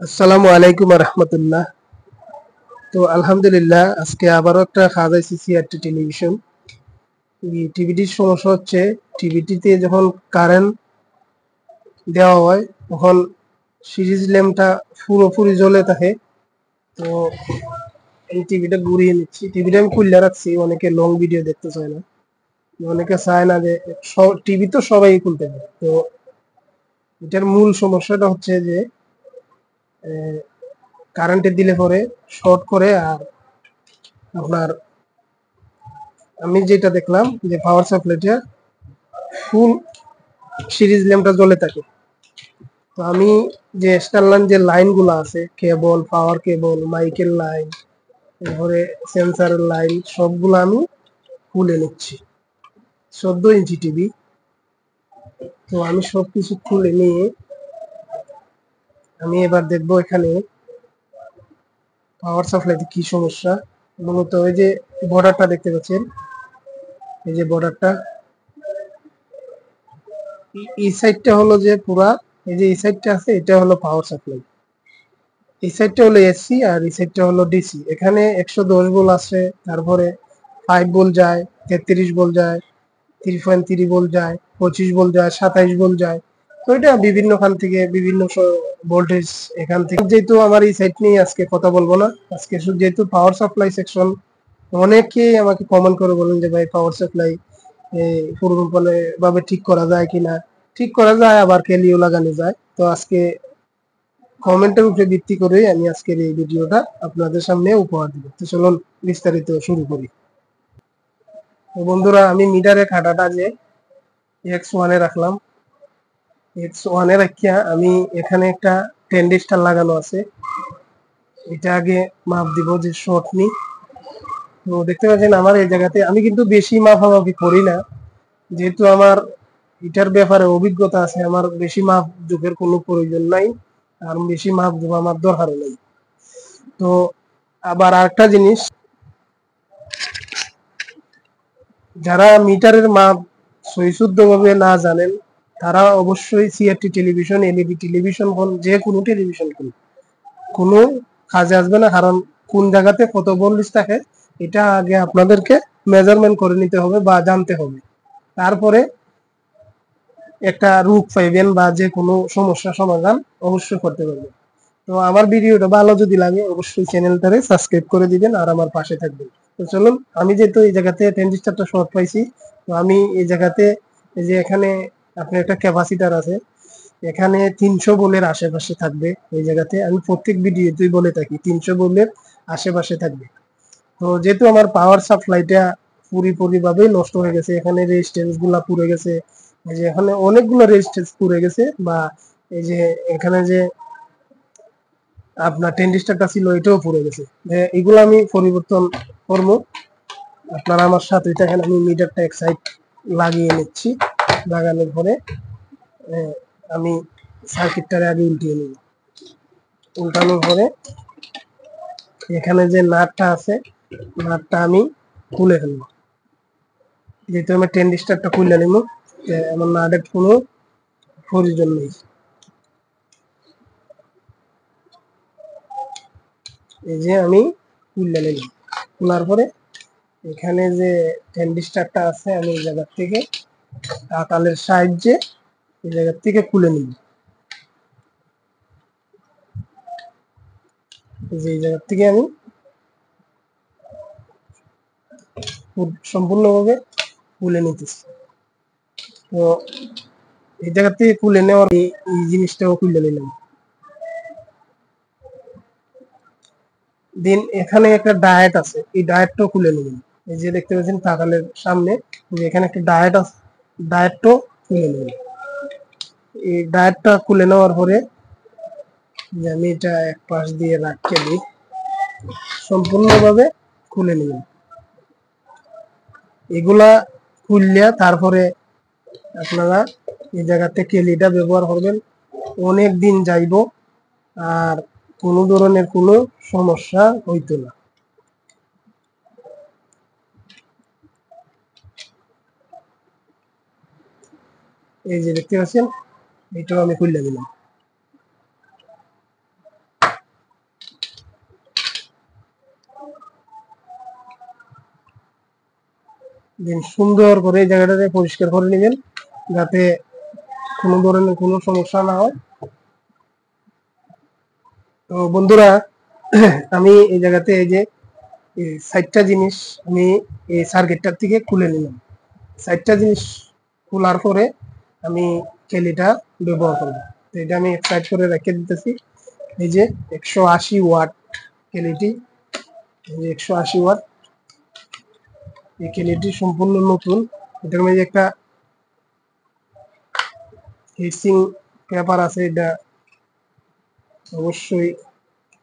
আসসালামু আলাইকুম রহমতুল্লাহ। তো আলহামদুলিল্লাহ আজকে আবারও একটা খাওয়া সিআরটি টেলিভিশন। এই টিভিটির সমস্যা হচ্ছে টিভিটিতে যখন কারেন্ট দেওয়া হয় তখন সিরিজ ল্যাম্পটা পুরোপুরি জ্বলে থাকে। তো এই টিভিটা ঘুরিয়ে নিচ্ছি, টিভিটা আমি খুলে রাখছি, অনেকে লং ভিডিও দেখতে চায় না, অনেকে চায় না যে টিভি তো সবাই খুলতে পারে। তো এটার মূল সমস্যাটা হচ্ছে যে কারেন্টে দিলে পরে শর্ট করে। আর আপনার আমি যেটা দেখলাম যে পাওয়ার সাপ্লাইটা ফুল সিরিজ ল্যাম্পটা জ্বলে থাকে। তো আমি যে এক্সটার্নাল যে লাইনগুলো আছে, কেবল, পাওয়ার কেবল, মাইকের লাইন, এরপরে সেন্সারের লাইন, সবগুলো আমি খুলে নিচ্ছি। 14 ইঞ্চি টিভি, তো আমি সবকিছু খুলে নিয়ে আমি এবার দেখবো এখানে পাওয়ার সাপ্লাইতে কি সমস্যা। মূলত ওই যে বর্ডারটা দেখতে পাচ্ছেন, এই যে বর্ডারটা, এই সাইডটা হলো যে পুরা, এই যে এই সাইডটা আছে এটা হলো পাওয়ার সাপ্লাই, এই সাইডটা হলো এসি আর এই সাইডটা হলো ডিসি। এখানে 110 ভোল্ট আছে, তারপরে 5 ভোল্ট যায়, 33 ভোল্ট যায়, 3.3 ভোল্ট যায়, 25 ভোল্ট যায়, 27 ভোল্ট যায়। তো এটা বিভিন্ন খান থেকে বিভিন্ন ভোল্টেজ এখান থেকে। যেহেতু আমার এই সাইড নিয়ে আজকে কথা বলবো না, আজকে শুধু যেহেতু পাওয়ার সাপ্লাই সেকশন, অনেকেই আমাকে কমেন্ট করে বলেন যে ভাই পাওয়ার সাপ্লাই পুরোপুরি ভাবে ঠিক করা যায় কিনা। ঠিক করা যায়, আবার কেলিও লাগানো যায়। তো আজকে কমেন্টের উপরে ভিত্তি করে আমি আজকের এই ভিডিওটা আপনাদের সামনে উপহার দিব। তো চলুন বিস্তারিত শুরু করি। তো বন্ধুরা, আমি মিটারের কাঁটাটা যে X1 এ রাখলাম, X1 এ রাখিয়া আমি এখানে একটা টেন্ডিস্টার লাগানো আছে, এটা আগে মাপ দিব যে শর্ট নি। তো দেখতে পাচ্ছেন আমার এই জায়গাতে আমি কিন্তু বেশি মাপামাপি করি না, যেহেতু আমার এটার ব্যাপারে অভিজ্ঞতা আছে, আমার বেশি মাপ যুগের কোনো প্রয়োজন নাই, আর বেশি মাপ যুগ আমার দরকার নেই। তো আবার আরেকটা জিনিস, যারা মিটারের মাপ সহিশুদ্ধ ভাবে না জানেন, তারা অবশ্যই সিআরটি টেলিভিশন, এলইডি টেলিভিশন কোন যে কোনো টেলিভিশন কোনো কাজে আসবে না। কারণ কোন জায়গাতে কত ভোল্টেজ থাকে এটা আগে আপনাদেরকে মেজারমেন্ট করে নিতে হবে বা জানতে হবে, তারপরে একটা রূপ পাইবেন বা যে কোনো সমস্যা সমাধান অবশ্যই করতে পারবেন। তো আমার ভিডিওটা ভালো যদি লাগে অবশ্যই চ্যানেলটারে সাবস্ক্রাইব করে দিবেন আর আমার পাশে থাকবেন। তো চলুন, আমি যেহেতু এই জায়গাতে ট্রানজিস্টরটা শর্ট পাইছি, তো আমি এই জায়গাতে এই যে এখানে আপনার একটা ক্যাপাসিটার আছে, এখানে 300 ভোল্টের আশেপাশে থাকবে। এই জায়গাতে আমি প্রত্যেক ভিডিওতেই বলে থাকি 300 ভোল্টের আশেপাশে থাকবে। তো যেহেতু আমার পাওয়ার সাপ্লাইটা পুরোপুরি ভাবে নষ্ট হয়ে গেছে, এখানে রেজিস্ট্যান্স গুলা পুড়ে গেছে, এই যে এখানে অনেকগুলো রেজিস্ট্যান্স পুড়ে গেছে, বা এই যে এখানে যে আপনার টেন্ডিস্টারটা ছিল এটাও পুড়ে গেছে, এগুলো আমি পরিবর্তন করবো। আপনারা আমার সাথে থাকেন, আমি মিটারটা এক সাইড লাগিয়ে নিচ্ছি। লাগানোর পরে আমি সার্কিটটারে আগে উল্টিয়ে নিই। উল্টানোর পরে এখানে যে নাটটা আছে, নাটটা আমি খুলে ফেলবো। যেহেতু আমি টেন্ডিস্টারটা খুলে নিব, আমার নাটের কোনো প্রয়োজন নেই। এই যে আমি খুলে নিলাম, খোলার পরে এখানে যে টেন্ডিস্টারটা আছে আমি এই জায়গা থেকে তাতালের সাহায্যে এই জায়গা থেকে খুলে নিব। যে এই জায়গা থেকে আমি সম্পূর্ণভাবে খুলে নিতেছি। তো এই জায়গা থেকে খুলে নেওয়ার এই জিনিসটাও খুলে নিলাম। দেন এখানে একটা ডায়েট আছে, এই ডায়েটটাও খুলে নিলাম। এই যে দেখতে পাচ্ছেন তাতালের সামনে যে এখানে একটা ডায়েট আছে, ডায়েটটাও খুলে নিলাম। এই ডায়েটটা খুলে নেওয়ার পরে যে আমি এটা এক পাশ দিয়ে রাখতে দিই, সম্পূর্ণভাবে খুলে নিলাম। এগুলা খুললে তারপরে আপনারা এই জায়গাতে কেলিটা ব্যবহার করবেন, অনেক দিন যাইব আর কোনো ধরনের কোনো সমস্যা হইতো না। এই যে দেখতে পাচ্ছেন, এটাও আমি খুলে দিলাম। দেন সুন্দর করে এই জায়গাটাকে পরিষ্কার করে নেবেন যাতে কোনো ধরনের কোনো সমস্যা না হয়। তো বন্ধুরা, আমি এই জায়গাতে এই যে এই 60টা জিনিস আমি এই সার্কিটটার থেকে খুলে নিলাম। 60টা জিনিস খোলার পরে আমি কেলিটা ব্যবহার করব। তো এটা আমি এক সাইড করে রেখে দিতেছি। এই যে 180 ওয়াট কেলিটি, এই যে 180 ওয়াট এই কেলিটি সম্পূর্ণ নতুন। এটার মধ্যে একটা হিটসিং পেপার আছে, এটা অবশ্যই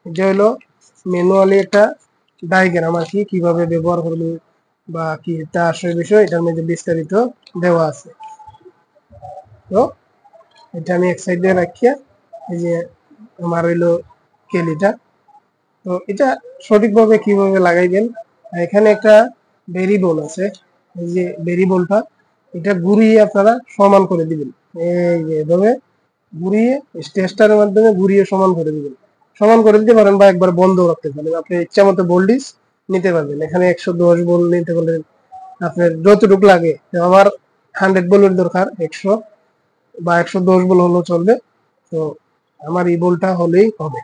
এটা হলো ম্যানুয়ালি একটা ডায়াগ্রাম আর কি, কিভাবে ব্যবহার করবে বা কি তা আসলে বিষয় এটার মধ্যে বিস্তারিত দেওয়া আছে। তো এটা আমি এক সাইডে রাখিয়া এই যে আমার হইলো কেলিটা, তো এটা সঠিকভাবে কিভাবে লাগাইবেন, এখানে একটা ভেরিয়েবল আছে, এই যে ভেরিয়েবলটা এটা ঘুরিয়ে আপনারা সমান করে দিবেন। এই যে এভাবে ঘুরিয়ে টেস্টারের মাধ্যমে ঘুরিয়ে সমান করে দিবেন। সমান করে দিতে পারেন বা একবার বন্ধ রাখতে পারেন, আপনি ইচ্ছা মতো ভোল্টেজ নিতে পারবেন। এখানে 110 ভোল্ট নিতে পারবেন, আপনার যতটুকু লাগে। আমার 100 ভোল্টের দরকার, 100 বা 110 ভোল্ট হলেও চলবে। তো আমার এই ভোল্টটা হলেই হবে।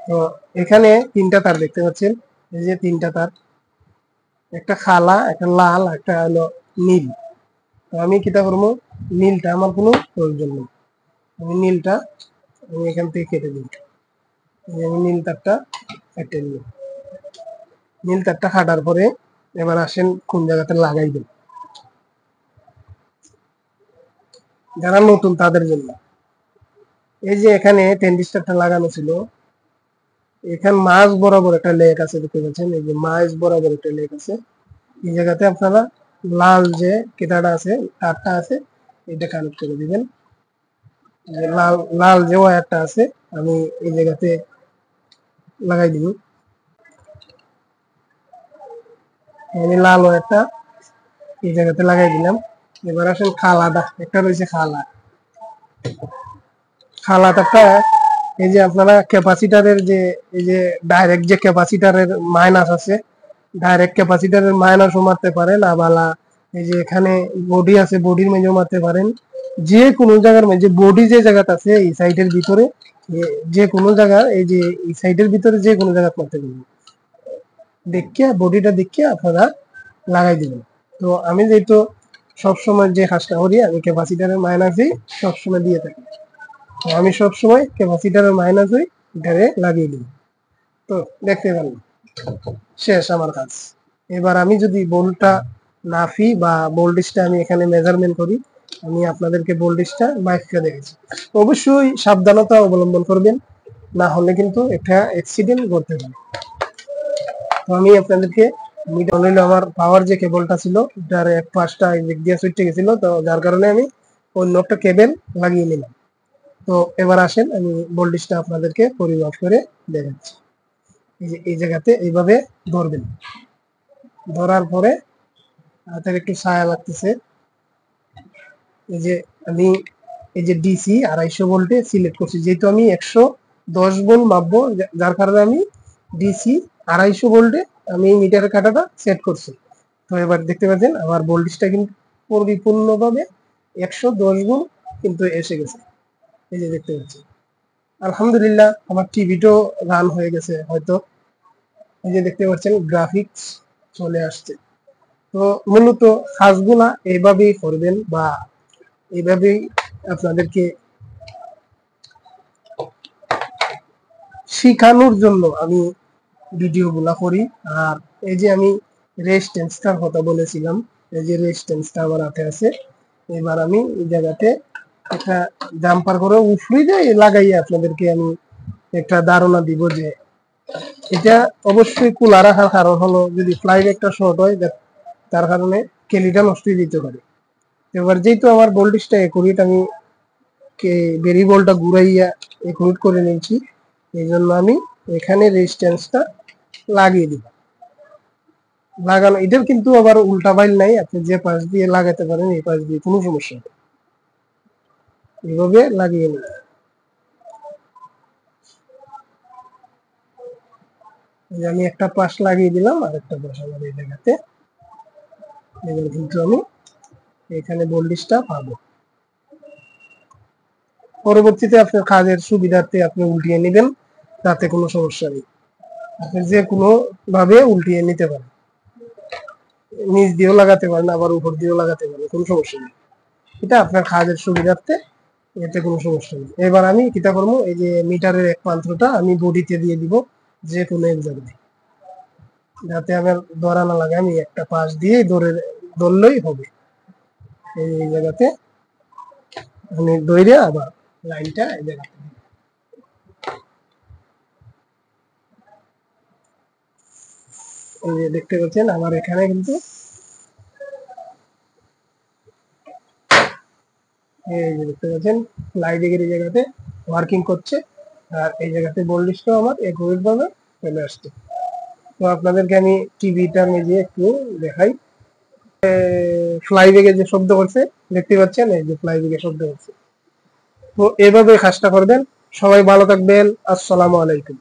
তো এখানে 3টা তার দেখতে পাচ্ছেন, এই যে 3টা তার, একটা খালা, একটা লাল, একটা হলো নীল। তো আমি কিটা করবো, নীলটা আমার কোনো প্রয়োজন নেই, আমি নীলটা আমি এখান থেকে কেটে দিই। আমি নীল তারটা কেটে নিই। নীল তারটা কাটার পরে এবার আসেন কোন জায়গাতে লাগাইবেন, যারা নতুন তাদের জন্য। এই যে এখানে ট্রানজিস্টরটা লাগানো ছিল, এখানে মাঝ বরাবর একটা লেগ আছে দেখতে পাচ্ছেন, এই যে মাঝ বরাবর একটা লেগ আছে। এই জায়গাতে আপনারা লাল যে কেটাটা আছে, তারটা আছে, এটা কানেক্ট করে দিবেন। লাল লাল যে ওয়্যারটা আছে আমি এই জায়গাতে লাগাই দিব। আমি লাল ওয়্যারটা এই জায়গাতে লাগাই দিলাম। এবার আসেন খালাটা, একটা রয়েছে খালা, খালাটা এই যে আপনারা ক্যাপাসিটারের যে এই যে ডাইরেক্ট যে ক্যাপাসিটারের মাইনাস আছে, ডাইরেক্ট ক্যাপাসিটারের মাইনাসও মারতে পারেন, আবালা এই যে এখানে বডি আছে, বডির মেঝেও মারতে পারেন। যে কোনো জায়গার মধ্যে বডি যে জায়গাটা আছে এই সাইডের ভিতরে, যে কোনো জায়গার এই যে এই সাইডের ভিতরে যে কোনো জায়গা মারতে পারবেন। দেখিয়া বডিটা দেখিয়া আপনারা লাগাই দিবেন। তো আমি যেহেতু সবসময় যে কাজটা করি, আমি ক্যাপাসিটারের মাইনাসই সবসময় দিয়ে থাকি। তো আমি সবসময় ক্যাপাসিটারের মাইনাসই এটারে লাগিয়ে দিই। তো দেখতে পারেন শেষ আমার কাজ। এবার আমি যদি বোল্টটা নাফি বা ভোল্টেজটা আমি এখানে মেজারমেন্ট করি, আমি আপনাদেরকে ভোল্টেজটা মাইকটা দেখেছি। অবশ্যই সাবধানতা অবলম্বন করবেন, না হলে কিন্তু একটা অ্যাক্সিডেন্ট ঘটতে পারে। তো আমি আপনাদেরকে মিটার হইলো আমার পাওয়ার যে কেবলটা ছিল এটার এক পাশটা দিক দিয়ে সুইচে গেছিল, তো যার কারণে আমি অন্য একটা কেবল লাগিয়ে নিলাম। তো এবার আসেন আমি ভোল্টেজটা আপনাদেরকে পরিমাপ করে দেখাচ্ছি। এই যে এই জায়গাতে এইভাবে ধরবেন, ধরার পরে হাতের একটু ছায়া লাগতেছে, এই যে আমি এই যে ডিসি 250 ভোল্টে সিলেক্ট করছি, যেহেতু আমি 110 ভোল্ট মাপবো, যার কারণে আমি ডিসি 250 ভোল্টে আমি মিটারের কাঁটাটা সেট করছি। তো এবার দেখতে পাচ্ছেন আমার ভোল্টেজটা কিন্তু পরিপূর্ণভাবে 110 ভোল্ট কিন্তু এসে গেছে। এই যে দেখতে পাচ্ছি, আলহামদুলিল্লাহ আমার টিভিটাও রান হয়ে গেছে হয়তো। এই যে দেখতে পাচ্ছেন গ্রাফিক্স চলে আসছে। তো মূলত কাজগুলা এইভাবেই করবেন বা এইভাবেই আপনাদেরকে শিখানোর জন্য আমি ভিডিওগুলা করি। আর এই যে আমি রেজিস্ট্যান্সটার কথা বলেছিলাম, এই যে রেজিস্ট্যান্সটা আমার হাতে আছে। এবার আমি এই জায়গাতে একটা জাম্পার করে উফরি দিয়ে লাগাইয়া আপনাদেরকে আমি একটা ধারণা দিব যে এটা অবশ্যই খোলা রাখার কারণ হলো যদি ফ্লাইট একটা শর্ট হয় তার কারণে কেলিটা নষ্ট হয়ে যেতে পারে। এবার যেহেতু আমার ভোল্টেজটা একুরেট, আমি ভেরিয়েবলটা ঘুরাইয়া একুরেট করে নিয়েছি, এই জন্য আমি এখানে রেজিস্ট্যান্সটা লাগিয়ে দিব। লাগানো এটার কিন্তু আবার উল্টা বাইল নাই, আপনি যে পাশ দিয়ে লাগাতে পারেন এই পাশ দিয়ে কোনো সমস্যা নেই, এইভাবে লাগিয়ে নিন। আমি একটা পাশ লাগিয়ে দিলাম, আর একটা পাশ আমার এই জায়গাতে এবার কিন্তু আমি এখানে বোল্ডিশটা পাবো। পরবর্তীতে আপনার কাজের সুবিধার্থে আপনি উল্টিয়ে নেবেন, তাতে কোনো সমস্যা নেই। আপনি যে কোনো ভাবে উল্টিয়ে নিতে পারেন, নিচ দিয়েও লাগাতে পারেন, আবার উপর দিয়েও লাগাতে পারেন, কোনো সমস্যা নেই। এটা আপনার কাজের সুবিধার্থে, এতে কোনো সমস্যা নেই। এবার আমি কিটা করবো, এই যে মিটারের এক প্রান্তটা আমি বডিতে দিয়ে দিব, যে কোনো এক জায়গায়, যাতে আমার ধরা না লাগে। আমি একটা পাশ দিয়ে ধরলেই হবে। এই জায়গাতে আমি দইরে আবার লাইনটা এই জায়গাতে, এই যে দেখতে পাচ্ছেন আমার এখানে কিন্তু এই যে দেখতে পাচ্ছেন লাইটের এই জায়গাতে ওয়ার্কিং করছে, আর এই জায়গাতে বোল্ডিশটাও আমার একই ভাবে চলে আসছে। তো আপনাদেরকে আমি টিভিটা নিজে একটু দেখাই। ফ্লাইব্যাগে যে শব্দ করছে দেখতে পাচ্ছেন, এই যে ফ্লাইব্যাগে শব্দ করছে। তো এভাবে কাজটা করবেন। সবাই ভালো থাকবেন। আসসালামু আলাইকুম।